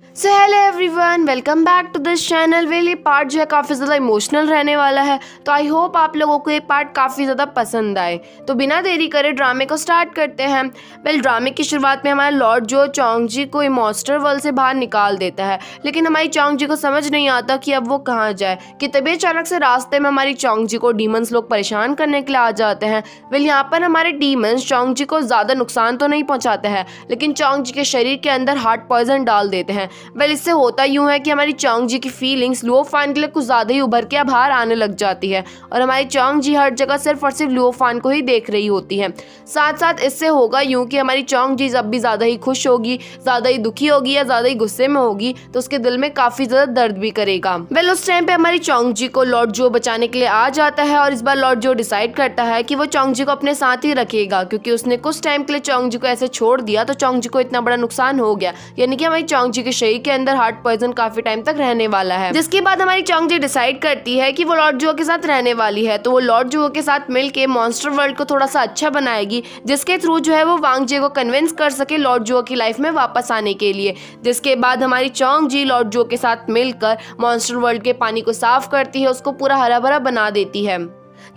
So hello everyone, welcome back to this channel. Well, ये part जो है काफ़ी ज़्यादा इमोशनल रहने वाला है, तो आई होप आप लोगों को ये पार्ट काफ़ी ज़्यादा पसंद आए। तो बिना देरी करे ड्रामे को स्टार्ट करते हैं। वेल, ड्रामे की शुरुआत में हमारा लॉर्ड जो चोंगजी को इमोस्टर वर्ल्ड से बाहर निकाल देता है, लेकिन हमारी चोंगजी को समझ नहीं आता कि अब वो कहाँ जाए। कि तभी अचानक से रास्ते में हमारी चोंगजी को डीमंस लोग परेशान करने के लिए आ जाते हैं। वेल, यहाँ पर हमारे डीमंस चोंगजी को ज़्यादा नुकसान तो नहीं पहुँचाते हैं, लेकिन चोंगजी के शरीर के अंदर हार्ट पॉइजन डाल देते हैं। वेल, इससे होता यूं है कि हमारी चोंगजी की फीलिंग्स लुओफान के लिए कुछ ज़्यादा ही उभर के बाहर आने लग जाती है और हमारी चोंगजी हर जगह सिर्फ और सिर्फ लुओफान को ही देख रही होती है। साथ साथ इससे होगा यूं कि हमारी चोंगजी जब भी ज़्यादा ही खुश होगी, ज़्यादा ही दुखी होगी या ज़्यादा ही गुस्से में होगी तो उसके दिल में काफ़ी ज़्यादा दर्द भी करेगा। वेल, उस टाइम पे हमारी चोंगजी को लॉर्ड जो बचाने के लिए आ जाता है और इस बार लॉर्ड जो डिसाइड करता है कि वो चोंगजी को अपने साथ ही रखेगा, क्योंकि उसने कुछ टाइम के लिए चोंगजी को ऐसे छोड़ दिया तो चोंगजी को इतना बड़ा नुकसान हो गया, यानी कि हमारी चोंगजी के शरीर के अंदर हार्ट पॉइजन काफी टाइम तक रहने वाला है। जिसके बाद हमारी चोंगजी डिसाइड करती है कि वो लॉर्ड जुओ के साथ रहने वाली है, तो वो लॉर्ड जुओ के साथ मिलके मॉन्स्टर वर्ल्ड को थोड़ा सा अच्छा बनाएगी, जिसके थ्रू जो है वो वांग जे को कन्विंस कर सके लॉर्ड जुओ की लाइफ में वापस आने के लिए। जिसके बाद हमारी चोंगजी लॉर्ड जुओ के साथ मिलकर मॉन्स्टर वर्ल्ड के पानी को साफ करती है, उसको पूरा हरा भरा बना देती है।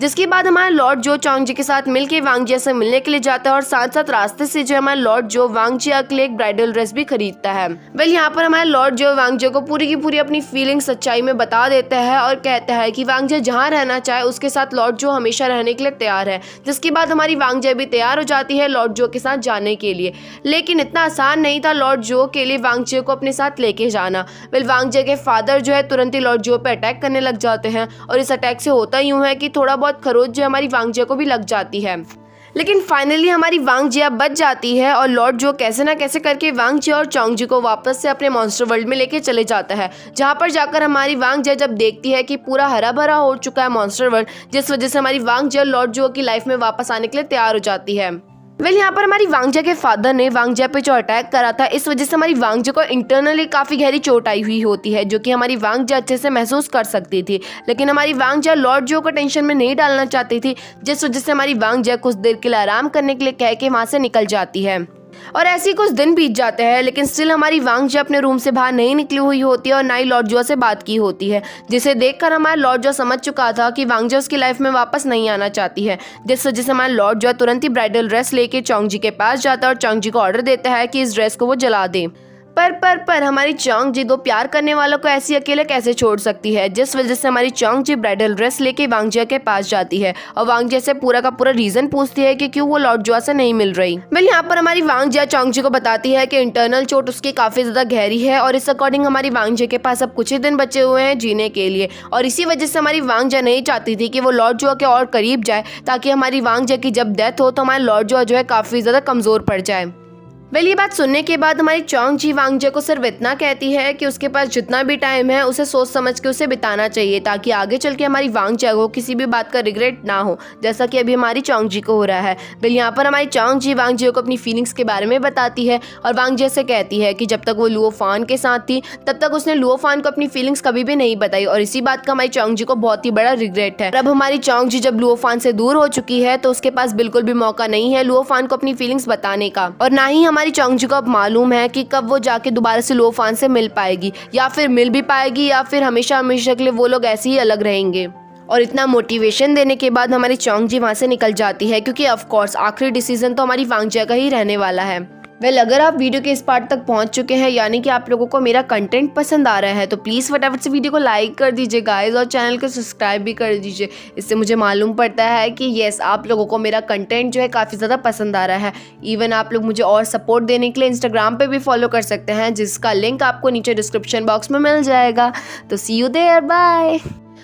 जिसके बाद हमारा लॉर्ड जो चोंगजी के साथ मिलके वांग जिया से मिलने के लिए जाता है और साथ साथ रास्ते से जो हमारा लॉर्ड जो वांग जिया के लिए एक ब्राइडल ड्रेस भी खरीदता है। वेल, यहाँ पर हमारा लॉर्ड जो वांग जिया को पूरी की पूरी अपनी फीलिंग सच्चाई में बता देता है और कहता है कि वांग जिया जहाँ रहना चाहे उसके साथ लॉर्ड जो हमेशा रहने के लिए तैयार है। जिसके बाद हमारी वांग जिया भी तैयार हो जाती है लॉर्ड जो के साथ जाने के लिए, लेकिन इतना आसान नहीं था लॉर्ड जो के लिए वांग जिया को अपने साथ लेके जाना। वेल, वांग जिया के फादर जो है तुरंत ही लॉर्ड जो पे अटैक करने लग जाते हैं और इस अटैक से होता यूं है कि थोड़ा बहुत खरोच जो हमारी वांग जिया को भी लग जाती है, लेकिन फाइनली हमारी वांग जिया बच जाती है और लॉर्ड जो कैसे ना कैसे करके वांग जिया और चोंगजी को वापस से अपने मॉन्स्टर वर्ल्ड में लेके चले जाता है। जहां पर जाकर हमारी वांग जिया जब देखती है कि पूरा हरा भरा हो चुका है मॉन्स्टर वर्ल्ड, जिस वजह से हमारी वांग जिया लॉर्ड जो की लाइफ में वापस आने के लिए तैयार हो जाती है। वेल, यहाँ पर हमारी वांग जिया के फादर ने वांग जिया पे जो अटैक करा था, इस वजह से हमारी वांग जिया को इंटरनली काफ़ी गहरी चोट आई हुई होती है, जो कि हमारी वांग जिया अच्छे से महसूस कर सकती थी। लेकिन हमारी वांग जिया लॉर्ड जो को टेंशन में नहीं डालना चाहती थी, जिस वजह से हमारी वांग जिया कुछ देर के लिए आराम करने के लिए कह के वहाँ से निकल जाती है। और ऐसे ही कुछ दिन बीत जाते हैं, लेकिन स्टिल हमारी वांग जिया अपने रूम से बाहर नहीं निकली हुई होती है और ना ही लॉर्ड जुआ से बात की होती है, जिसे देखकर हमारा लॉर्ड जुआ समझ चुका था कि वांग जिया उसकी लाइफ में वापस नहीं आना चाहती है। जिस वजह से हमारा लॉर्ड जुआ तुरंत ही ब्राइडल ड्रेस लेके चोंगजी के पास जाता है और चोंगजी को ऑर्डर देता है कि इस ड्रेस को वो जला दे। पर हमारी चोंगजी दो प्यार करने वालों को ऐसे अकेले कैसे छोड़ सकती है, जिस वजह से हमारी चोंगजी ब्राइडल ड्रेस लेके वांग जिया के पास जाती है और वांग जिया से पूरा का पूरा रीजन पूछती है कि क्यों वो लॉर्ड जुआ से नहीं मिल रही। वेल, यहाँ पर हमारी वांग जिया चोंगजी को बताती है कि इंटरनल चोट उसकी काफी ज्यादा गहरी है और इस अकॉर्डिंग हमारी वांग जिया के पास अब कुछ ही दिन बचे हुए हैं जीने के लिए, और इसी वजह से हमारी वांग जिया नहीं चाहती थी कि वो लॉर्ड जुआ के और करीब जाए, ताकि हमारी वांग जिया की जब डेथ हो तो हमारा लॉर्ड जुआ जो है काफी ज्यादा कमजोर पड़ जाए। वेल, ये बात सुनने के बाद हमारी चोंगजी वांग जिया को सिर्फ इतना कहती है कि उसके पास जितना भी टाइम है उसे सोच समझ के उसे बिताना चाहिए, ताकि आगे चल के हमारी वांग जिया को किसी भी बात का रिग्रेट ना हो, जैसा कि अभी हमारी चोंगजी को हो रहा है। वेल, यहाँ पर हमारी चोंगजी वांग जिया को अपनी फीलिंग्स के बारे में बताती है और वांग जिया से कहती है कि जब तक वो लुओफान के साथ थी तब तक उसने लुओफान को अपनी फीलिंग्स कभी भी नहीं बताई, और इसी बात का हमारी चोंगजी को बहुत ही बड़ा रिग्रेट है। अब हमारी चोंगजी जब लुओफान से दूर हो चुकी है तो उसके पास बिल्कुल भी मौका नहीं है लुओफान को अपनी फीलिंग्स बताने का, और ना ही हमारी चोंगजी को अब मालूम है कि कब वो जाके दोबारा से लुओफान से मिल पाएगी, या फिर मिल भी पाएगी या फिर हमेशा हमेशा के लिए वो लोग ऐसे ही अलग रहेंगे। और इतना मोटिवेशन देने के बाद हमारी चोंगजी वहाँ से निकल जाती है, क्योंकि ऑफ कोर्स आखिरी डिसीजन तो हमारी वांग जिया का ही रहने वाला है। वेल, अगर आप वीडियो के इस पार्ट तक पहुंच चुके हैं, यानी कि आप लोगों को मेरा कंटेंट पसंद आ रहा है, तो प्लीज़ फटाफट से वीडियो को लाइक कर दीजिए गाइस और चैनल को सब्सक्राइब भी कर दीजिए। इससे मुझे मालूम पड़ता है कि येस, आप लोगों को मेरा कंटेंट जो है काफ़ी ज़्यादा पसंद आ रहा है। इवन आप लोग मुझे और सपोर्ट देने के लिए इंस्टाग्राम पर भी फॉलो कर सकते हैं, जिसका लिंक आपको नीचे डिस्क्रिप्शन बॉक्स में मिल जाएगा। तो सी यू देयर, बाय।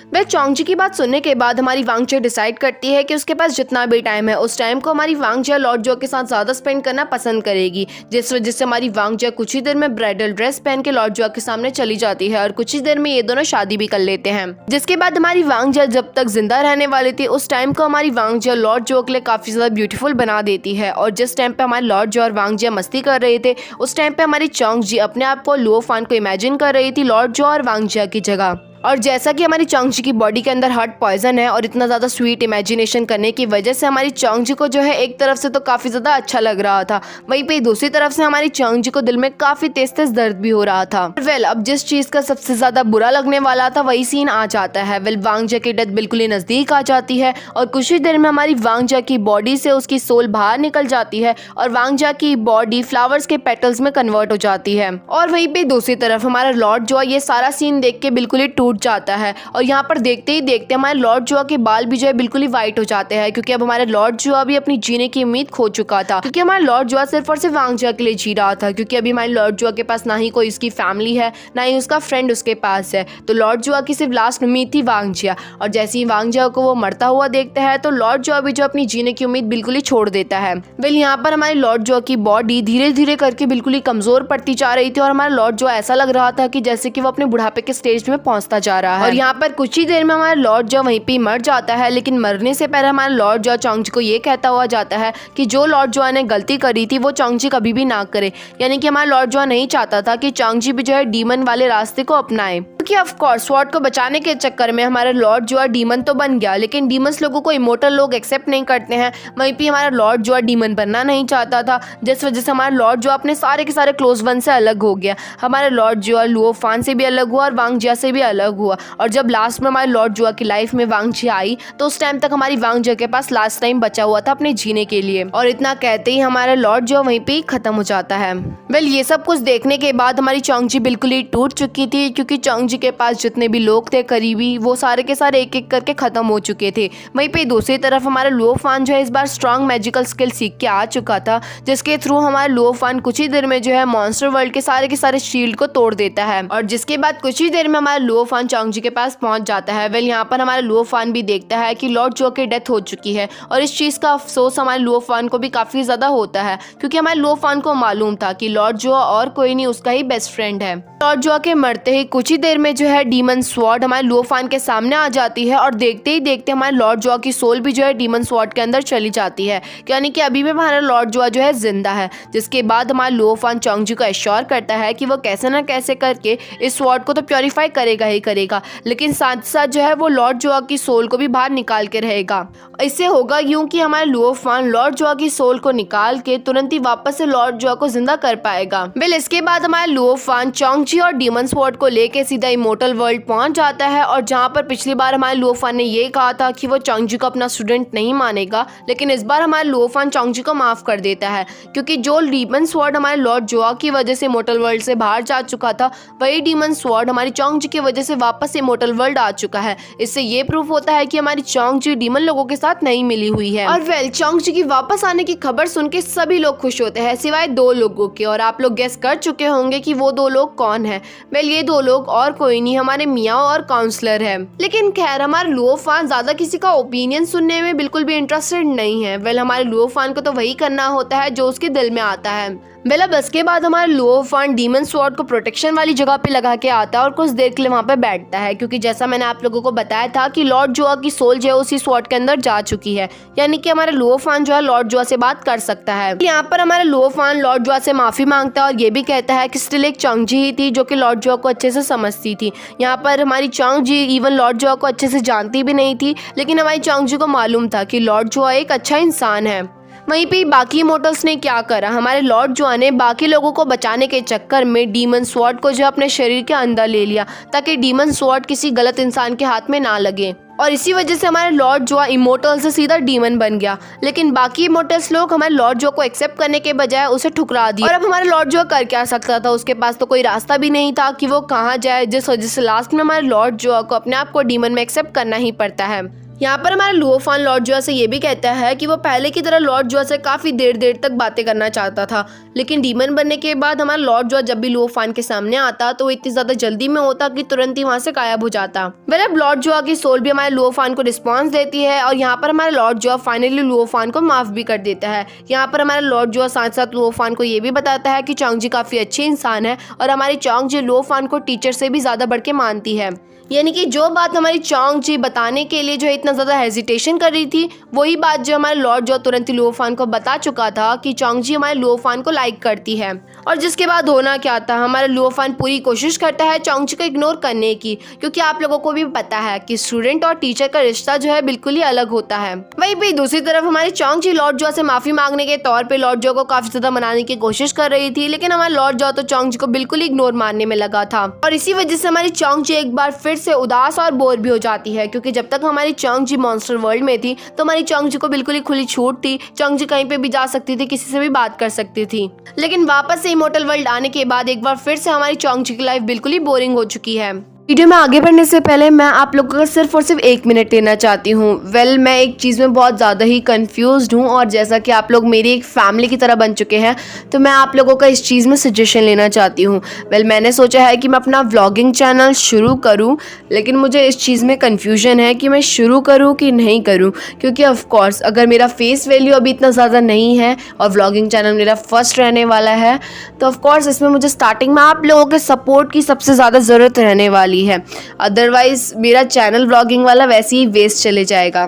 वेल, चोंगजी की बात सुनने के बाद हमारी वांग जिया डिसाइड करती है कि उसके पास जितना भी टाइम है उस टाइम को हमारी वांग जिया लॉर्ड जो के साथ ज़्यादा स्पेंड करना पसंद करेगी, जिस वजह से हमारी वांग जिया कुछ ही देर में ब्राइडल ड्रेस पहन के लॉर्ड जो के सामने चली जाती है और कुछ ही देर में ये दोनों शादी भी कर लेते हैं। जिसके बाद हमारी वांग जिया जब तक जिंदा रहने वाली थी उस टाइम को हमारी वांग जिया लॉर्ड जो के लिए काफ़ी ज़्यादा ब्यूटीफुल बना देती है, और जिस टाइम पे हमारे लॉर्ड जो और वांग जिया मस्ती कर रहे थे उस टाइम पे हमारी चोंगजी अपने आप को लुओफान को इमेजिन कर रही थी लॉर्ड जो और वांग जिया की जगह। और जैसा कि हमारी चोंगजी की बॉडी के अंदर हार्ट पॉइजन है और इतना ज़्यादा स्वीट इमेजिनेशन करने की वजह से हमारी चोंगजी को जो है एक तरफ से तो काफ़ी ज़्यादा अच्छा लग रहा था, वहीं पे दूसरी तरफ से हमारी चोंगजी को दिल में काफ़ी तेज तेज दर्द भी हो रहा था। अब जिस चीज़ का सबसे ज़्यादा बुरा लगने वाला था वही सीन आ जाता है। वांग जिया की डेथ बिल्कुल ही नज़दीक आ जाती है और कुछ ही देर में हमारी वांग जिया की बॉडी से उसकी सोल बाहर निकल जाती है और वांग जिया की बॉडी फ्लावर्स के पेटल्स में कन्वर्ट हो जाती है। और वहीं पे दूसरी तरफ हमारा लॉर्ड जुआ ये सारा सीन देख के बिल्कुल ही टूट जाता है और यहाँ पर देखते ही देखते हमारे लॉर्ड जुआ के बाल भी जो है बिल्कुल ही वाइट हो जाते हैं, क्योंकि अब हमारे लॉर्ड जुआ भी अपनी जीने की उम्मीद खो चुका था। क्योंकि हमारा लॉर्ड जुआ सिर्फ और सिर्फ वांग जिया के लिए जी रहा था, क्योंकि अभी हमारे लॉर्ड जुआ के पास ना ही कोई उसकी फैमिली है, ना ही उसका फ्रेंड उसके पास है। तो लॉर्ड जुआ की सिर्फ लास्ट उम्मीद थी वांग जिया, और जैसे ही वांग जिया को वो मरता हुआ देखता है तो लॉर्ड जुआ भी जो अपनी जीने की उम्मीद बिल्कुल ही छोड़ देता है। यहाँ पर हमारे लॉर्ड जुआ की बॉडी धीरे धीरे करके बिल्कुल ही कमजोर पड़ती जा रही थी और हमारा लॉर्ड जुआ ऐसा लग रहा था कि जैसे कि वो अपने बुढ़ापे के स्टेज में पहुंचता जा रहा है। और यहाँ पर कुछ ही देर में हमारा लॉर्ड जुआ वहीं पे मर जाता है, लेकिन मरने से पहले हमारा लॉर्ड जुआ चोंगजी को ये कहता हुआ जाता है कि जो लॉर्ड जुआ ने गलती करी थी वो चोंगजी कभी भी ना करे। यानी कि हमारा लॉर्ड जुआ नहीं चाहता था कि चोंगजी भी जो है डीमन वाले रास्ते को अपनाए, क्योंकि ऑफ कोर्स स्वॉर्ड को बचाने के चक्कर में हमारा लॉर्ड जुआ डीमन तो बन गया, लेकिन डीमंस लोगों को इमोर्टल लोग एक्सेप्ट नहीं करते हैं। वहीं पे हमारा लॉर्ड जुआ डीमन बनना नहीं चाहता था, जिस वजह से हमारा लॉर्ड जुआ अपने सारे के सारे क्लोज वन से अलग हो गया। हमारा लॉर्ड जुआ लुओ फान से भी अलग हुआ और वांग जिया से भी अलग हुआ। और जब लास्ट में हमारे लॉर्ड जुआ की लाइफ में वांग जिया आई तो उस टाइम तक हमारी वांग जिया के पास लास्ट टाइम बचा हुआ था अपने जीने के लिए, और इतना कहते ही हमारा लॉर्ड जुआ वहीं पे ही खत्म हो जाता है। ये सब कुछ देखने के बाद हमारी चोंगजी बिल्कुल ही टूट चुकी थी, क्योंकि चोंगजी के पास जितने भी लोग थे करीबी वो सारे के सारे एक एक करके खत्म हो चुके थे। वहीं पे दूसरी तरफ हमारा लुओ फान जो है इस बार स्ट्रॉन्ग मैजिकल स्किल सीख के आ चुका था, जिसके थ्रू हमारा लुओ फान कुछ ही देर में जो है मॉन्स्टर वर्ल्ड के सारे शील्ड को तोड़ देता है, और जिसके बाद कुछ ही देर में हमारा लुओ फान चोंगजी के पास पहुंच जाता है। यहाँ पर हमारा लुओ फान भी देखता है कि लॉर्ड जुआ की डेथ हो चुकी है, और इस चीज का अफसोस हमारे लुओ फान को भी काफी ज्यादा होता है, क्योंकि हमारे लुओ फान को मालूम था कि लॉर्ड जुआ और कोई नहीं उसका ही बेस्ट फ्रेंड है। लॉर्ड जुआ के मरते ही कुछ ही देर में जो है डीमन स्वॉर्ड हमारे लुओ फान के सामने आ जाती है, और देखते ही देखते हमारे लॉर्ड जुआ की सोल भी जो है डीमन स्वॉर्ड के अंदर चली जाती है, यानी कि अभी भी हमारा लॉर्ड जुआ जो है जिंदा है। जिसके बाद हमारा लुओ फान चोंगजी को एश्योर करता है कि वो कैसे ना कैसे करके इस स्वॉर्ड को तो प्योरीफाई करेगा ही करेगा, लेकिन साथ साथ जो है वो लॉर्ड जुआ की सोल को भी बाहर निकाल के रहेगा। इससे होगा यूं कि हमारा लुओ फान लॉर्ड जुआ की सोल को निकाल के तुरंत ही वापस से लॉर्ड जुआ को जिंदा कर पाएगा। इसके बाद हमारा लुओ फान चोंगजी और डीमन स्वॉर्ड को लेके सीधा इमोर्टल वर्ल्ड पहुंच जाता है, और जहां पर पिछली बार हमारे लुओ फान ने ये कहा था कि वो चोंगजी को अपना स्टूडेंट नहीं मानेगा, लेकिन इस बार हमारा लुओ फान चोंगजी को माफ कर देता है, क्योंकि जो डीमन स्वॉर्ड हमारे लॉर्ड जुआ की वजह से इमोर्टल वर्ल्ड से बाहर जा चुका था, वही डीमन स्वॉर्ड हमारी चोंगजी की वजह से वापस इमोर्टल वर्ल्ड आ चुका है। इससे ये प्रूफ होता है कि हमारी चोंगजी डीमन लोगों के साथ नहीं मिली हुई है। और चोंगजी की वापस आने की खबर सुन के सभी लोग खुश होते हैं सिवाय दो लोगों के, और आप लोग गेस कर चुके होंगे कि वो दो लोग कौन है। ये दो लोग और कोई नहीं हमारे मियाओ और काउंसलर है। लेकिन खैर हमारे लुओ फान ज्यादा किसी का ओपिनियन सुनने में बिल्कुल भी इंटरेस्टेड नहीं है। हमारे लुओ फान को तो वही करना होता है जो उसके दिल में आता है। अब इसके बाद हमारा लुओ फान डीमन स्वॉर्ड को प्रोटेक्शन वाली जगह पे लगा के आता है और कुछ देर के लिए वहाँ पे बैठता है, क्योंकि जैसा मैंने आप लोगों को बताया था कि लॉर्ड जुआ की सोल जो है उसी स्वॉर्ड के अंदर जा चुकी है, यानी कि हमारा लुओ फान जो है लॉर्ड जुआ से बात कर सकता है। यहाँ पर हमारा लुओ फान लॉर्ड जुआ से माफी मांगता है और ये भी कहता है कि स्टिल एक चोंगजी ही थी जो कि लॉर्ड जुआ को अच्छे से समझती थी। यहाँ पर हमारी चोंगजी इवन लॉर्ड जुआ को अच्छे से जानती भी नहीं थी, लेकिन हमारी चोंगजी को मालूम था कि लॉर्ड जुआ एक अच्छा इंसान है। वहीं पे बाकी इमोर्टल्स ने क्या करा, हमारे लॉर्ड जुआ ने बाकी लोगों को बचाने के चक्कर में डीमन स्वॉर्ड को जो अपने शरीर के अंदर ले लिया, ताकि डीमन स्वॉर्ड किसी गलत इंसान के हाथ में ना लगे, और इसी वजह से हमारे लॉर्ड जुआ इमोर्टल से सीधा डीमन बन गया। लेकिन बाकी इमोर्टल्स लोग हमारे लॉर्ड जुआ को एक्सेप्ट करने के बजाय उसे ठुकरा दिया, और अब हमारे लॉर्ड जुआ कर क्या सकता था, उसके पास तो कोई रास्ता भी नहीं था कि वो कहाँ जाए, जिस वजह से लास्ट में हमारे लॉर्ड जुआ को अपने आप को डीमन में एक्सेप्ट करना ही पड़ता है। यहाँ पर हमारा लुओ फान लॉर्ड जुआ से ये भी कहता है कि वो पहले की तरह लॉर्ड जुआ से काफ़ी देर तक बातें करना चाहता था, लेकिन डीमन बनने के बाद हमारा लॉर्ड जुआ जब भी लुओ फान के सामने आता तो वो इतनी ज़्यादा जल्दी में होता कि तुरंत ही वहाँ से गायब हो जाता। अब लॉर्ड जुआ की सोल भी हमारे लुओ फान को रिस्पॉन्स देती है, और यहाँ पर हमारा लॉर्ड जुआ फाइनली लुओ फान को माफ़ भी कर देता है। यहाँ पर हमारा लॉर्ड जुआ साथ साथ लुओ फान को ये भी बताता है कि चोंगजी काफ़ी अच्छी इंसान है, और हमारी चोंगजी लुओ फान को टीचर से भी ज़्यादा बढ़ के मानती है। यानी कि जो बात हमारी चोंग जी बताने के लिए जो है इतना ज़्यादा हेजिटेशन कर रही थी, वही बात जो हमारे लॉर्ड जो तुरंत ही लुओ फान को बता चुका था कि चोंग जी हमारे लुओ फान को लाइक करती है। और जिसके बाद होना क्या था, हमारा लुओ फान पूरी कोशिश करता है चोंग जी को इग्नोर करने की, क्योंकि आप लोगों को भी पता है कि स्टूडेंट और टीचर का रिश्ता जो है बिल्कुल ही अलग होता है। वहीं पे दूसरी तरफ हमारी चोंग जी लॉर्ड जो से माफ़ी मांगने के तौर पर लॉर्ड जो को काफ़ी ज़्यादा मनाने की कोशिश कर रही थी, लेकिन हमारा लॉर्ड जो तो चोंग जी को बिल्कुल इग्नोर मारने में लगा था। और इसी वजह से हमारी चोंग जी एक बार फिर से उदास और बोर भी हो जाती है, क्योंकि जब तक हमारी चोंग जी मॉन्स्टर वर्ल्ड में थी तो हमारी चोंग जी को बिल्कुल ही खुली छूट थी। चोंग जी कहीं पे भी जा सकती थी, किसी से भी बात कर सकती थी। लेकिन वापस से इमोर्टल वर्ल्ड आने के बाद एक बार फिर से हमारी चोंग जी की लाइफ बिल्कुल ही बोरिंग हो चुकी है। वीडियो में आगे बढ़ने से पहले मैं आप लोगों का सिर्फ और सिर्फ 1 मिनट लेना चाहती हूँ। मैं एक चीज़ में बहुत ज़्यादा ही कंफ्यूज्ड हूँ, और जैसा कि आप लोग मेरी एक फैमिली की तरह बन चुके हैं, तो मैं आप लोगों का इस चीज़ में सजेशन लेना चाहती हूँ। मैंने सोचा है कि मैं अपना व्लॉगिंग चैनल शुरू करूँ, लेकिन मुझे इस चीज़ में कन्फ्यूजन है कि मैं शुरू करूँ कि नहीं करूँ, क्योंकि ऑफकोर्स अगर मेरा फेस वैल्यू अभी इतना ज़्यादा नहीं है और व्लॉगिंग चैनल मेरा फर्स्ट रहने वाला है, तो ऑफकोर्स इसमें मुझे स्टार्टिंग में आप लोगों के सपोर्ट की सबसे ज़्यादा ज़रूरत रहने वाली है। अदरवाइज मेरा चैनल व्लॉगिंग वाला वैसे ही वेस्ट चले जाएगा।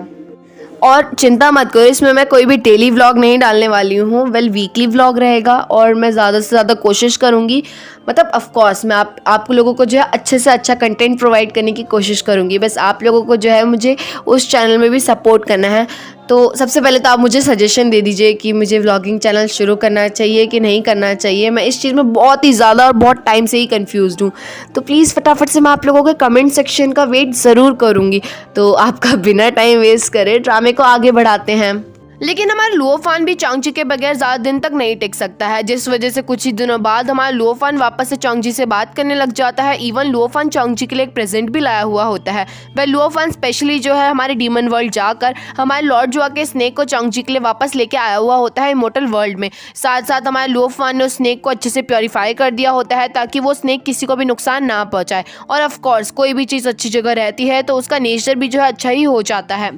और चिंता मत करो, इसमें मैं कोई भी डेली व्लॉग नहीं डालने वाली हूँ। वीकली व्लॉग रहेगा, और मैं ज़्यादा से ज़्यादा कोशिश करूँगी, मतलब ऑफ कोर्स मैं आप लोगों को जो है अच्छे से अच्छा कंटेंट प्रोवाइड करने की कोशिश करूँगी। बस आप लोगों को जो है मुझे उस चैनल में भी सपोर्ट करना है। तो सबसे पहले तो आप मुझे सजेशन दे दीजिए कि मुझे व्लॉगिंग चैनल शुरू करना चाहिए कि नहीं करना चाहिए। मैं इस चीज़ में बहुत ही ज़्यादा और बहुत टाइम से ही कंफ्यूज्ड हूँ। तो प्लीज़ फटाफट से मैं आप लोगों के कमेंट सेक्शन का वेट ज़रूर करूँगी। तो आपका बिना टाइम वेस्ट करे ड्रामे को आगे बढ़ाते हैं। लेकिन हमारा लुओ फान भी चोंग जी के बगैर ज़्यादा दिन तक नहीं टिक सकता है, जिस वजह से कुछ ही दिनों बाद हमारा लुओ फान वापस से चोंग जी से बात करने लग जाता है। इवन लुओ फान चोंग जी के लिए एक प्रेजेंट भी लाया हुआ होता है। लुओ फान स्पेशली जो है हमारे डीमन वर्ल्ड जाकर हमारे लॉर्ड जुआ के स्नेक को चोंग जी के लिए वापस लेके आया हुआ होता है इमोर्टल वर्ल्ड में। साथ साथ हमारे लुओ फान ने उस स्नेक को अच्छे से प्योरीफाई कर दिया होता है, ताकि वो स्नेक किसी को भी नुकसान ना पहुँचाए। और ऑफकोर्स कोई भी चीज़ अच्छी जगह रहती है तो उसका नेचर भी जो है अच्छा ही हो जाता है।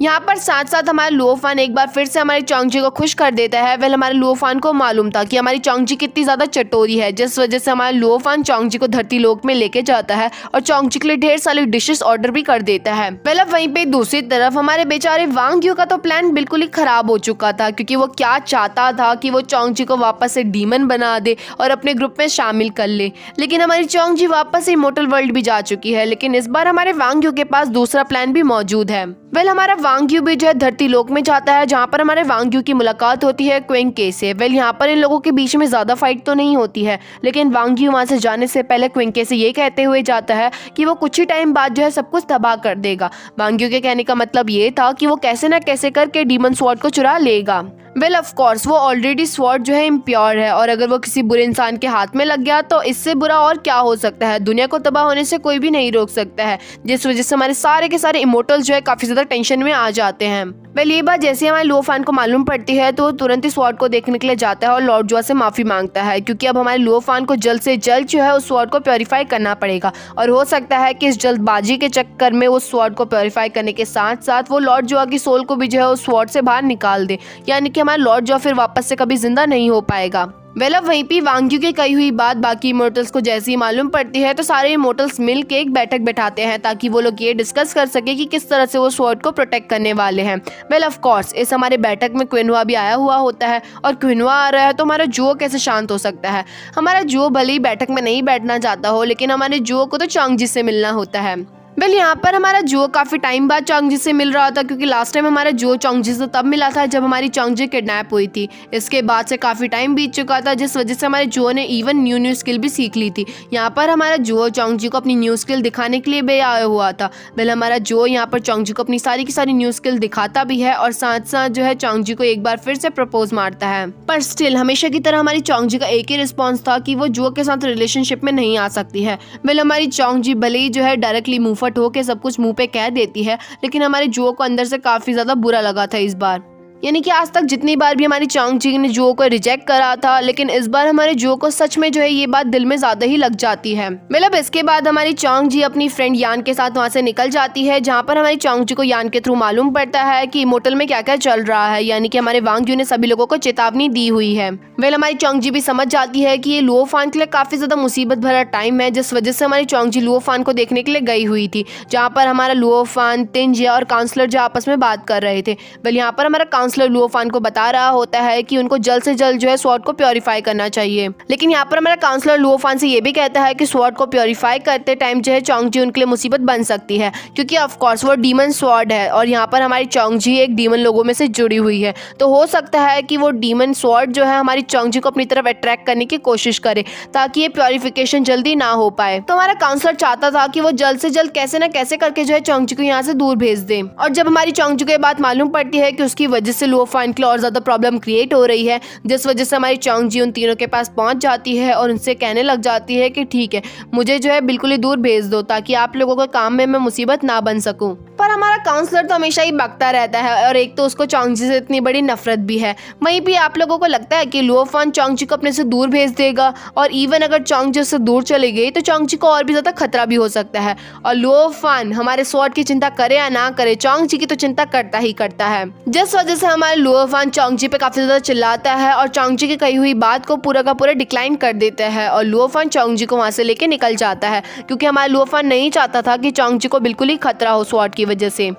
यहाँ पर साथ साथ हमारा लुओ फान एक बार फिर से हमारे चोंग जी को खुश कर देता है। हमारे लुओ फान को मालूम था कि हमारी चोंग जी कितनी ज़्यादा चटोरी है, जिस वजह से हमारा लुओ फान चोंग जी को धरती लोक में लेके जाता है और चोंग जी के लिए ढेर सारी डिशेस ऑर्डर भी कर देता है। अब वहीं पे दूसरी तरफ हमारे बेचारे वांग यू का तो प्लान बिल्कुल ही खराब हो चुका था, क्योंकि वो क्या चाहता था कि वो चोंग जी को वापस से डीमन बना दे और अपने ग्रुप में शामिल कर ले। लेकिन हमारी चोंग जी वापस से इमोर्टल वर्ल्ड भी जा चुकी है, लेकिन इस बार हमारे वांग यू के पास दूसरा प्लान भी मौजूद है। हमारा वांग यू भी जो है धरती लोक में जाता है, जहाँ पर हमारे वांग यू की मुलाकात होती है क्विंग के से। यहाँ पर इन लोगों के बीच में ज्यादा फाइट तो नहीं होती है, लेकिन वांग यू वहाँ से जाने से पहले क्विंग के से ये कहते हुए जाता है कि वो कुछ ही टाइम बाद जो है सब कुछ तबाह कर देगा। वांग यू के कहने का मतलब ये था कि वो कैसे न कैसे करके डीमन स्वॉर्ड को चुरा लेगा। ऑफ कोर्स वो ऑलरेडी स्वॉर्ड जो है इम्प्योर है, और अगर वो किसी बुरे इंसान के हाथ में लग गया तो इससे बुरा और क्या हो सकता है। दुनिया को तबाह होने से कोई भी नहीं रोक सकता है, जिस वजह से हमारे सारे के सारे इमोर्टल्स जो है काफी ज्यादा टेंशन में आ जाते हैं। ये बात जैसे हमारे लुओ फान को मालूम पड़ती है तो वो तुरंत ही स्वॉर्ड को देखने के लिए जाता है और लॉर्ड जुआ से माफी मांगता है, क्योंकि अब हमारे लुओ फान को जल्द से जल्द जो है उस स्वॉर्ड को प्योरीफाई करना पड़ेगा। और हो सकता है कि इस जल्दबाजी के चक्कर में उस स्वॉर्ड को प्योरीफाई करने के साथ साथ वो लॉर्ड जुआ की सोल को भी जो है उस स्वॉर्ड से बाहर निकाल दे, यानी कि हमारा लॉर्ड जुआ फिर वापस से कभी जिंदा नहीं हो पाएगा। अब वहीं पे वांग यू की कही हुई बात बाकी इमोर्टल्स को जैसे ही मालूम पड़ती है तो सारे इमोर्टल्स मिल के एक बैठक बैठाते हैं, ताकि वो लोग ये डिस्कस कर सके कि किस तरह से वो स्वॉर्ड को प्रोटेक्ट करने वाले हैं। ऑफ कोर्स इस हमारे बैठक में क्विनवा भी आया हुआ होता है, और क्विनवा आ रहा है तो हमारा जुओ कैसे शांत हो सकता है। हमारा जुओ भले ही बैठक में नहीं बैठना चाहता हो, लेकिन हमारे जुओ को तो चोंग जी से मिलना होता है। यहाँ पर हमारा जुओ काफी टाइम बाद चोंग जी से मिल रहा था, क्योंकि लास्ट टाइम हमारा जुओ चोंग जी से तब मिला था जब हमारी चोंग जी किडनैप हुई थी। इसके बाद से काफी टाइम बीत चुका था, जिस वजह से हमारे जुओ ने इवन न्यू स्किल भी सीख ली थी। यहाँ पर हमारा जुओ चोंग जी को अपनी न्यू स्किल दिखाने के लिए भी आया हुआ था। हमारा जुओ यहाँ पर चोंग जी को अपनी सारी की सारी न्यू स्किल दिखाता भी है, और साथ साथ जो है चोंग जी को एक बार फिर से प्रपोज मारता है। पर स्टिल हमेशा की तरह हमारी चोंग जी का एक ही रिस्पॉन्स था कि वो जुओ के साथ रिलेशनशिप में नहीं आ सकती है। हमारी चोंग जी भले ही जो है डायरेक्टली मुंहफट होकर सब कुछ मुंह पे कह देती है, लेकिन हमारे जुओ को अंदर से काफी ज्यादा बुरा लगा था इस बार। यानी कि आज तक जितनी बार भी हमारी चोंग जी ने जो को रिजेक्ट करा था, लेकिन इस बार हमारे जो को सच में जो है ये बात दिल में ज्यादा ही लग जाती है। मतलब इसके बाद हमारी चोंग जी अपनी फ्रेंड यान के साथ वहाँ से निकल जाती है, जहाँ पर हमारी चोंग जी को यान के थ्रू मालूम पड़ता है कि इमोर्टल में क्या क्या चल रहा है, यानी कि हमारे वांग जू ने सभी लोगों को चेतावनी दी हुई है। हमारी चोंग जी भी समझ जाती है कि ये लुओ फान के लिए काफी ज्यादा मुसीबत भरा टाइम है, जिस वजह से हमारी चोंग जी लुओ फान को देखने के लिए गई हुई थी, जहाँ पर हमारा लुओ फान, तिनजिया और काउंसलर जो आपस में बात कर रहे थे। यहाँ पर हमारा काउंसलर लुओ फान को बता रहा होता है कि उनको जल्द से जल्द जो है स्वॉर्ड को प्योरीफाई करना चाहिए, लेकिन यहाँ पर हमारा काउंसलर लुओ फान से ये भी कहता है कि स्वॉर्ड को प्योरीफाई करते टाइम जो है चोंग जी उनके लिए मुसीबत बन सकती है, क्योंकि ऑफ कोर्स वो डीमन स्वॉर्ड है और यहाँ पर हमारी चोंग जी एक डीमन लोगों में से जुड़ी हुई है, तो हो सकता है कि वो डीमन स्वॉर्ड जो है हमारी चोंग जी को अपनी तरफ अट्रैक्ट करने की कोशिश करे ताकि ये प्योरिफिकेशन जल्दी ना हो पाए। तो हमारा काउंसलर चाहता था कि वो जल्द से जल्द कैसे ना कैसे करके जो है चोंग जी को यहाँ से दूर भेज दे। और जब हमारी चोंग जी को ये बात मालूम पड़ती है कि उसकी वजह से लुओ फान के लिए और ज्यादा प्रॉब्लम क्रिएट हो रही है, जिस वजह से हमारी चोंग जी उन तीनों के पास पहुंच जाती है और उनसे कहने लग जाती है कि ठीक है, मुझे जो है बिल्कुल ही दूर भेज दो ताकि आप लोगों के काम में मैं मुसीबत ना बन सकूं। पर हमारा काउंसलर तो हमेशा ही बकता रहता है और एक तो उसको चोंग जी से इतनी बड़ी नफरत भी है। वहीं भी आप लोगों को लगता है कि लुओ फान चोंग जी को अपने से दूर भेज देगा, और इवन अगर चोंग जी उससे दूर चली गई तो चोंग जी को और भी ज्यादा खतरा भी हो सकता है। और लुओ फान हमारे स्वॉर्ड की चिंता करे या ना करे, चोंग जी की तो चिंता करता ही करता है, जिस वजह से हमारे लुओ फान चोंग जी पे काफी ज्यादा चिल्लाता है और चोंग जी की कही हुई बात को पूरा का पूरा डिक्लाइन कर देता है और लुओ फान चोंग जी को वहां से लेके निकल जाता है, क्योंकि हमारा लुओ फान नहीं चाहता था कि चोंग जी को बिल्कुल ही खतरा हो स्वॉर्ड की वजह से।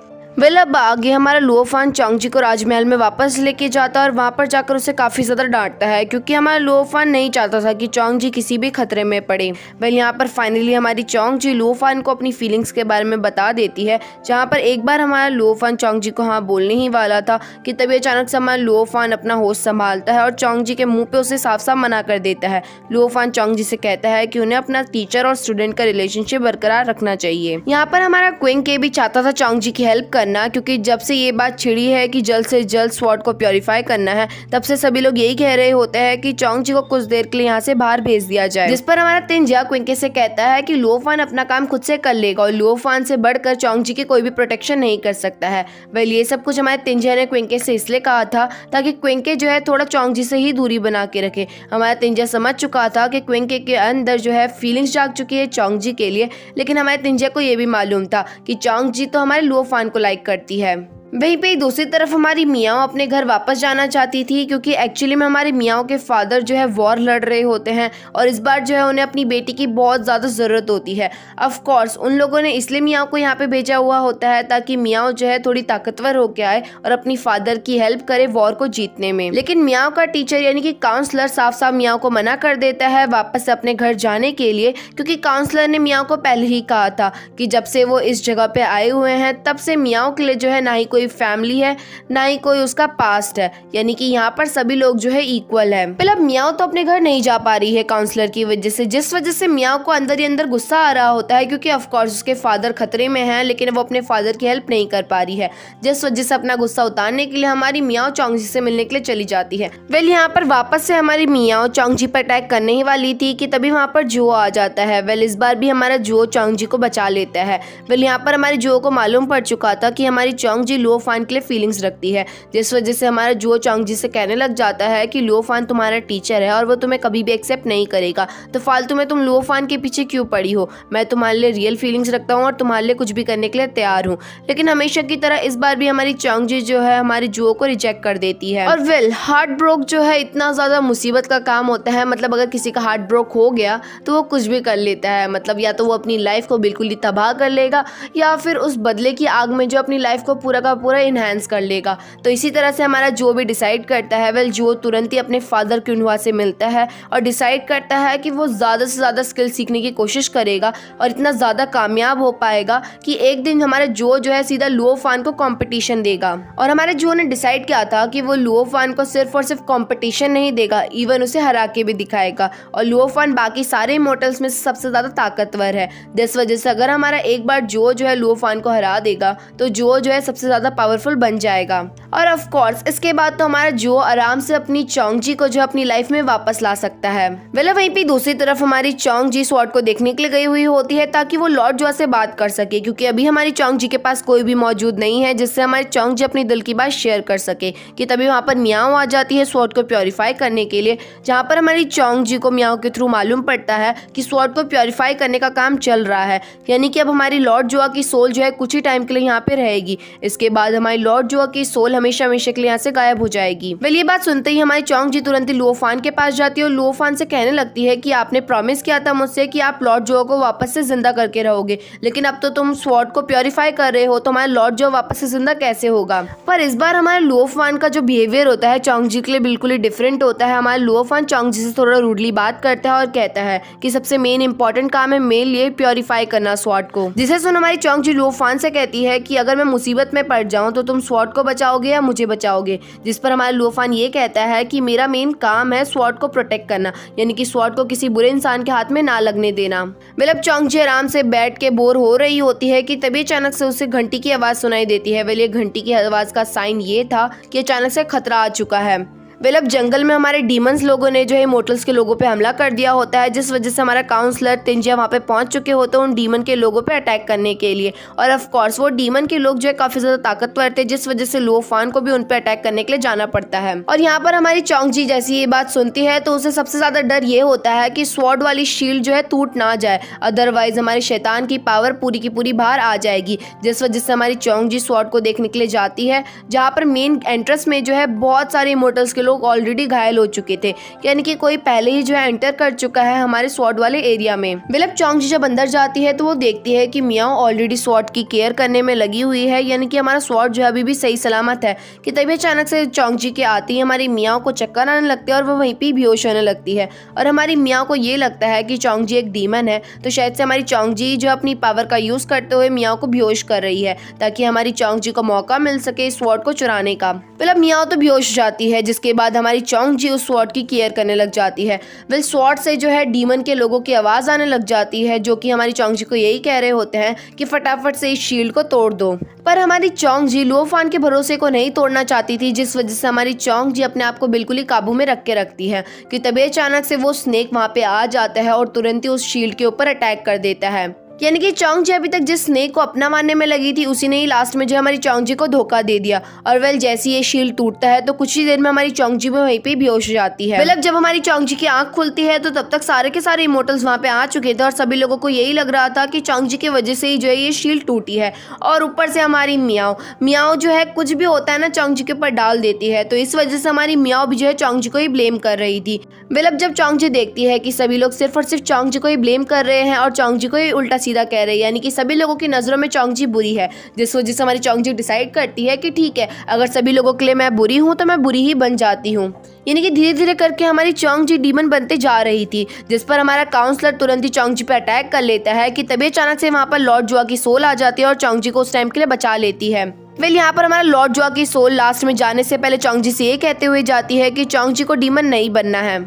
अब आगे हमारा लुओ फान चोंग जी को राजमहल में वापस लेके जाता है और वहाँ पर जाकर उसे काफ़ी ज़्यादा डांटता है, क्योंकि हमारा लुओ फान नहीं चाहता था कि चोंग जी किसी भी खतरे में पड़े। यहाँ पर फाइनली हमारी चोंग जी लुओ फान को अपनी फीलिंग्स के बारे में बता देती है, जहाँ पर एक बार हमारा लुओ फान चोंग जी को हाँ बोलने ही वाला था कि तभी अचानक से हमारा लुओ फान अपना होश संभालता है और चोंग जी के मुँह पे उसे साफ साफ मना कर देता है। लुओ फान चोंग जी से कहता है कि उन्हें अपना टीचर और स्टूडेंट का रिलेशनशिप बरकरार रखना चाहिए। यहाँ पर हमारा क्विंग के भी चाहता था चोंग जी की हेल्प करना, कि जब से ये बात छिड़ी है कि जल्द से जल्द स्वॉर्ड को प्योरीफाई करना है, तब से सभी लोग यही कह रहे होते हैं कि चोंग जी को कुछ देर के लिए यहाँ से बाहर भेज दिया जाए, जिस पर हमारा तिनजिया क्विंके से कहता है कि लुओ फान अपना काम खुद से कर लेगा और लुओ फान से बढ़कर चोंग जी की कोई भी प्रोटेक्शन नहीं कर सकता है। ये सब कुछ हमारे तिनजिया ने क्विंके से इसलिए कहा था ताकि क्विंके जो है थोड़ा चोंग जी से ही दूरी बना के रखे। हमारा तिनजिया समझ चुका था कि क्विंके के अंदर जो है फीलिंग्स जाग चुकी है चोंग जी के लिए, लेकिन हमारे तिनजिया को ये भी मालूम था कि चोंग जी तो हमारे लुओ फान को लाइक करती है। वहीं पे दूसरी तरफ हमारी मियाओ अपने घर वापस जाना चाहती थी, क्योंकि एक्चुअली में हमारे मियाओ के फादर जो है वॉर लड़ रहे होते हैं और इस बार जो है उन्हें अपनी बेटी की बहुत ज़्यादा ज़रूरत होती है। ऑफ कोर्स उन लोगों ने इसलिए मियाओ को यहाँ पे भेजा हुआ होता है ताकि मियाओ जो है थोड़ी ताकतवर होकर आए और अपनी फादर की हेल्प करे वॉर को जीतने में। लेकिन मियाओ का टीचर यानी कि काउंसलर साफ साफ मियाओ को मना कर देता है वापस अपने घर जाने के लिए, क्योंकि काउंसलर ने मियाओ को पहले ही कहा था कि जब से वो इस जगह पे आए हुए हैं तब से मियाओ के लिए जो है ना ही कोई फैमिली है ना ही कोई उसका पास्ट है, यानी कि यहाँ पर सभी लोग जो है इक्वल है। फिर अब मियाओ तो अपने घर नहीं जा पा रही है काउंसलर की वजह से, जिस वजह से मियाओ को अंदर ही अंदर गुस्सा आ रहा होता है, क्योंकि ऑफ कोर्स उसके फादर खतरे में हैं लेकिन वो अपने फादर की हेल्प नहीं कर पा रही है, जिस वजह से अपना गुस्सा उतारने के लिए हमारी मियाओ चोंग जी से मिलने के लिए चली जाती है। यहाँ पर वापस से हमारी मियाओ चोंग जी पर अटैक करने ही वाली थी कि तभी वहाँ पर जो आ जाता है। इस बार भी हमारा जो चोंग जी को बचा लेता है। यहाँ पर हमारी जो को मालूम पड़ चुका था कि हमारी चोंग जी लुओ फान के लिए फीलिंग्स रखती है, जिस वजह से हमारा जो चोंग जी से कहने लग जाता है कि लुओ फान तुम्हारा टीचर है और वो तुम्हें कभी भी एक्सेप्ट नहीं करेगा, तो फालतू में तुम लुओ फान के पीछे क्यों पड़ी हो। मैं तुम्हारे लिए रियल फीलिंग्स रखता हूँ और तुम्हारे लिए कुछ भी करने के लिए तैयार हूँ। लेकिन हमेशा की तरह इस बार भी हमारी चोंग जी जो है हमारी जो को रिजेक्ट कर देती है। और हार्ट ब्रोक जो है इतना ज्यादा मुसीबत का काम होता है, मतलब अगर किसी का हार्ट ब्रोक हो गया तो वो कुछ भी कर लेता है, मतलब या तो वो अपनी लाइफ को बिल्कुल ही तबाह कर लेगा या फिर उस बदले की आग में जो अपनी लाइफ को पूरा का पूरा इनहेंस कर लेगा। तो इसी तरह से हमारा जो भी डिसाइड करता है जो तुरंत ही अपने फादर क्यूनहुआ से मिलता है और डिसाइड करता है कि वो ज़्यादा से ज़्यादा स्किल सीखने की कोशिश करेगा और इतना ज़्यादा कामयाब हो पाएगा कि एक दिन हमारे जो है सीधा लुओ फान को कंपटीशन देगा। और हमारे जो ने डिसाइड किया था कि वो लुओ फान को सिर्फ और सिर्फ कंपटीशन नहीं देगा, इवन उसे हरा के भी दिखाएगा। और लुओ फान बाकी सारे इमोर्टल्स में सबसे ज़्यादा ताकतवर है, जिस वजह से अगर हमारा एक बार जो है लुओ फान को हरा देगा तो जो है सबसे ज़्यादा ज़्यादा पावरफुल बन जाएगा। और ऑफ कोर्स इसके बाद तो हमारा जो आराम से अपनी चोंगजी को जो अपनी लाइफ में वापस ला सकता है। वहीं पे दूसरी तरफ हमारी चोंगजी स्वॉर्ड को देखने के लिए गई हुई होती है ताकि वो लॉर्ड जुआ से बात कर सके, क्योंकि अभी हमारी चोंगजी के पास कोई भी मौजूद नहीं है जिससे हमारी चोंगजी अपनी दिल की बात शेयर कर सके। कि तभी वहाँ पर मियाओ आ जाती है स्वॉर्ड को प्योरीफाई करने के लिए, जहाँ पर हमारी चोंगजी को मियाओ के थ्रू मालूम पड़ता है कि स्वॉर्ड को प्योरीफाई करने का काम चल रहा है, यानी कि अब हमारी लॉर्ड जुआ की सोल जो है कुछ ही टाइम के लिए यहाँ पे रहेगी। इसके बाद हमारी लॉर्ड जुआ की सोल हमेशा हमेशा के लिए यहाँ से गायब हो जाएगी। ये बात सुनते ही हमारी चोंगजी तुरंत ही लुओफान के पास जाती है और लुओफान से कहने लगती है कि आपने प्रॉमिस किया था मुझसे कि आप लॉर्ड जुआ को वापस से जिंदा करके रहोगे, लेकिन अब तो तुम स्वॉर्ड को प्योरीफाई कर रहे हो, तो हमारा लॉर्ड जुआ वापस से जिंदा कैसे होगा। पर इस बार हमारे लुओफान का जो बिहेवियर होता है चोंगजी के लिए बिल्कुल ही डिफरेंट होता है। हमारा लुओफान चोंगजी से थोड़ा रूडली बात करता है और कहता है कि सबसे मेन इंपॉर्टेंट काम है मेरे लिए प्योरीफाई करना स्वॉर्ड को। जिसे सुन हमारी चोंगजी लुओफान से कहती है कि अगर मैं मुसीबत में पड़ जाऊं तो तुम स्वॉर्ड को बचाओगे या मुझे बचाओगे। जिस पर हमारा लुओफान ये कहता है कि मेरा मेन काम है स्वॉर्ड को प्रोटेक्ट करना, यानी कि स्वॉर्ड को किसी बुरे इंसान के हाथ में ना लगने देना। अब चोंगजी आराम से बैठ के बोर हो रही होती है कि तभी अचानक से उसे घंटी की आवाज सुनाई देती है। ये घंटी की आवाज का साइन ये था कि अचानक से खतरा आ चुका है। अब जंगल में हमारे डीमंस लोगों ने जो है इमोर्टल्स के लोगों पे हमला कर दिया होता है, जिस वजह से हमारा काउंसलर तिंजिया वहाँ पे पहुंच चुके होते हैं उन डीमन के लोगों पे अटैक करने के लिए। और ऑफ कोर्स वो डीमन के लोग जो है काफी ज्यादा ताकतवर थे, जिस वजह से लुओफान को भी उन पे अटैक करने के लिए जाना पड़ता है। और यहाँ पर हमारी चोंगजी जैसी ये बात सुनती है तो उसे सबसे ज्यादा डर ये होता है कि स्वॉर्ड वाली शील्ड जो है टूट ना जाए, अदरवाइज हमारे शैतान की पावर पूरी की पूरी बाहर आ जाएगी। जिस वजह से हमारी चोंगजी स्वॉर्ड को देखने के लिए जाती है, जहाँ पर मेन एंट्रेंस में जो है बहुत सारे इमोर्टल्स के लोग ऑलरेडी घायल हो चुके थे, यानी कि कोई पहले ही जो है एंटर कर चुका है हमारे स्वॉर्ड वाले एरिया में। चोंगजी जब अंदर जाती है तो वो देखती है कि मियाओ ऑलरेडी स्वॉर्ड की केयर करने में लगी हुई है, यानी कि हमारा स्वॉर्ड जो है अभी भी सही सलामत है। कि तभी अचानक से चोंगजी के आती है हमारी मियाओ को चक्कर आने लगते हैं और वो वहीं पे बेहोश होने लगती है। और हमारी मियाओ को ये लगता है कि चोंगजी एक डीमन है, तो शायद से हमारी चोंगजी जो अपनी पावर का यूज करते हुए मियाओ को बेहोश कर रही है, ताकि हमारी चोंगजी को मौका मिल सके स्वॉर्ड को चुराने का। मियाओ तो बेहोश हो जाती है, जिसके बाद हमारी चोंगजी उस स्वॉर्ड की केयर करने लग जाती है। स्वॉर्ड से जो है डीमन के लोगों की आवाज आने लग जाती है, जो कि हमारी चोंगजी को यही कह रहे होते हैं कि फटाफट से इस शील्ड को तोड़ दो। पर हमारी चोंगजी लुओफान के भरोसे को नहीं तोड़ना चाहती थी, जिस वजह से हमारी चोंगजी अपने आप को बिल्कुल ही काबू में रख के रखती है। कि तभी अचानक से वो स्नेक वहां पे आ जाता है और तुरंत ही उस शील्ड के ऊपर अटैक कर देता है। यानी कि चोंगजी अभी तक जिस स्नेक को अपना मानने में लगी थी, उसी ने ही लास्ट में जो हमारी चोंगजी को धोखा दे दिया। और जैसे ये शील्ड टूटता है तो कुछ ही देर में हमारी चोंगजी भी वहीं पे बेहोश हो जाती है। जब हमारी चोंगजी की आंख खुलती है तो तब तक सारे के सारे इमोर्टल्स वहाँ पे आ चुके थे और सभी लोगों को यही लग रहा था कि चोंगजी की वजह से ही जो है ये शील्ड टूटी है। और ऊपर से हमारी मियाओ जो है कुछ भी होता है ना चोंगजी के ऊपर डाल देती है, तो इस वजह से हमारी मियाओ भी जो है चोंगजी को ही ब्लेम कर रही थी। जब चोंगजी देखती है कि सभी लोग सिर्फ और सिर्फ चोंगजी को ही ब्लेम कर रहे हैं और चोंगजी को ही उल्टा सीधा कह रहे हैं, यानी कि सभी लोगों की नजरों में चोंगजी बुरी है, जिस वजह से हमारी चोंगजी डिसाइड करती है कि ठीक है, अगर सभी लोगों के लिए मैं बुरी हूँ तो मैं बुरी ही बन जाती हूँ। यानी कि धीरे धीरे करके हमारी चोंगजी डीमन बनते जा रही थी, जिस पर हमारा काउंसलर तुरंत ही चोंगजी पे अटैक कर लेता है। कि तभी अचानक से वहाँ पर लॉर्ड जुआ की सोल आ जाती है और चोंगजी को उस टाइम के लिए बचा लेती है। यहाँ पर हमारा लॉर्ड जुआ की सोल लास्ट में जाने से पहले चोंगजी से ये कहते हुए जाती है कि चोंगजी को डीमन नहीं बनना है।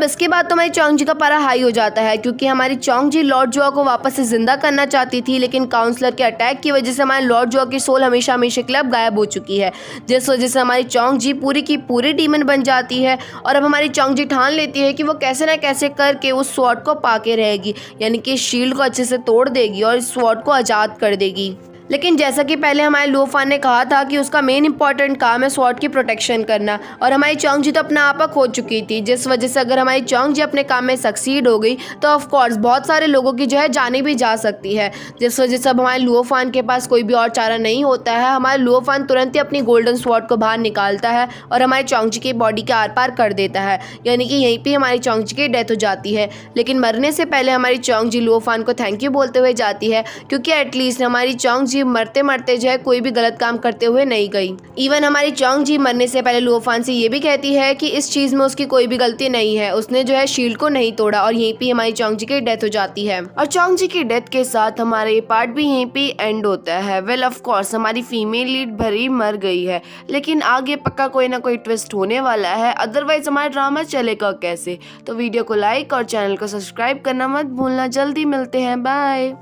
इसके बाद तो हमारी चोंगजी का पारा हाई हो जाता है, क्योंकि हमारी चोंगजी लॉर्ड जुआ को वापस से जिंदा करना चाहती थी, लेकिन काउंसलर के अटैक की वजह से हमारे लॉर्ड जुआ की सोल हमेशा हमेशा के लिए अब गायब हो चुकी है, जिस वजह से हमारी चोंगजी पूरी की पूरी डीमन बन जाती है। और अब हमारी चोंगजी ठान लेती है कि वो कैसे ना कैसे करके उस स्वॉर्ड को पाके रहेगी, यानी कि शील्ड को अच्छे से तोड़ देगी और इस स्वॉर्ड को आजाद कर देगी। लेकिन जैसा कि पहले हमारे लुओफान ने कहा था कि उसका मेन इंपॉर्टेंट काम है स्वॉर्ड की प्रोटेक्शन करना, और हमारी चोंगजी तो अपना आपा खो चुकी थी, जिस वजह से अगर हमारी चोंगजी अपने काम में सक्सीड हो गई तो ऑफ कोर्स बहुत सारे लोगों की जो है जाने भी जा सकती है, जिस वजह से अब हमारे लुओफान के पास कोई भी और चारा नहीं होता है। हमारे लुओफान तुरंत ही अपनी गोल्डन स्वॉर्ड को बाहर निकालता है और हमारी चोंगजी की बॉडी के आर पार कर देता है, यानी कि यहीं पर हमारी चोंगजी की डेथ हो जाती है। लेकिन मरने से पहले हमारी चोंगजी लुओफान को थैंक यू बोलते हुए जाती है, क्योंकि एटलीस्ट हमारी चोंगजी मरते मरते जो है कोई भी गलत काम करते हुए नहीं गई। इवन हमारी चोंगजी मरने से पहले लुओफान से ये भी कहती है कि इस चीज में उसकी कोई भी गलती नहीं है, उसने जो है शील्ड को नहीं तोड़ा, और यहीं पे हमारी चोंगजी की डेथ हो जाती है। और चोंगजी की डेथ के साथ हमारा ये पार्ट भी यहीं पे एंड होता है। ऑफ कोर्स हमारी फीमेल लीड भरी मर गई है, लेकिन आगे पक्का कोई ना कोई ट्विस्ट होने वाला है, अदरवाइज हमारा ड्रामा चलेगा कैसे। तो वीडियो को लाइक और चैनल को सब्सक्राइब करना मत भूलना। जल्दी मिलते हैं, बाय।